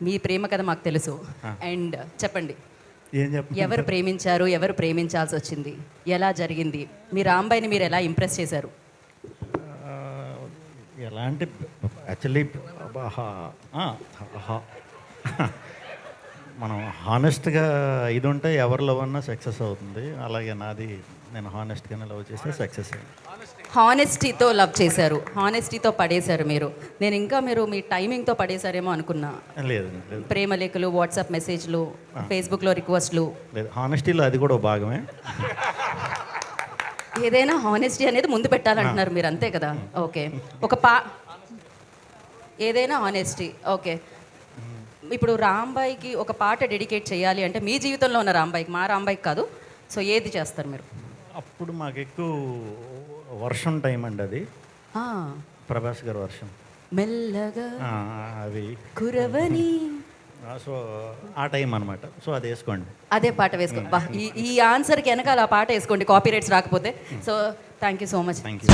మీ ప్రేమ కథ మాకు తెలుసు. అండ్ చెప్పండి, ఏం చెప్ప ఎవరు ప్రేమించారు, ఎవరు ప్రేమించాల్సి వచ్చింది, ఎలా జరిగింది, మీ రాంబాయిని మీరు ఎలా ఇంప్రెస్ చేశారు? ఎలాంటి యాక్చువల్లీ మనం హానెస్ట్గా ఇది ఉంటే ఎవరి లవ్ అన్నా సక్సెస్ అవుతుంది. అలాగే నాది, నేను హానెస్ట్గానే లవ్ చేస్తే సక్సెస్ అయ్యింది. హానెస్టీతో లవ్ చేశారు, హానెస్టీతో పడేశారు మీరు. నేను ఇంకా మీరు మీ టైమింగ్తో పడేశారేమో అనుకున్నా. లేదు లేదు ప్రేమ లేఖలు, వాట్సాప్ మెసేజ్లు, ఫేస్బుక్లో రిక్వెస్ట్లు. లేదు, హానెస్టీలో అది కూడా ఒక భాగమే. ఏదైనా హానెస్టీ అనేది ముందు పెట్టాలంటున్నారు మీరు, అంతే కదా? ఓకే, ఏదైనా హానెస్టీ. ఓకే, ఇప్పుడు రాంబాయికి ఒక పాట డెడికేట్ చేయాలి అంటే, మీ జీవితంలో ఉన్న రాంబాయికి, మా రాంబాయికి కాదు, సో ఏది చేస్తారు మీరు? అప్పుడు మాకు ఎక్కువ వర్షం టైం అండి, అది ప్రభాస్ గారు వర్షం మెల్లగా అవి కురవని, సో ఆ టైం అనమాట. సో అది వేసుకోండి, అదే పాట వేసుకోండి. ఈ ఆన్సర్కి వెనకాల ఆ పాట వేసుకోండి, కాపీ రైట్స్ రాకపోతే. So thank you so much. Thank you.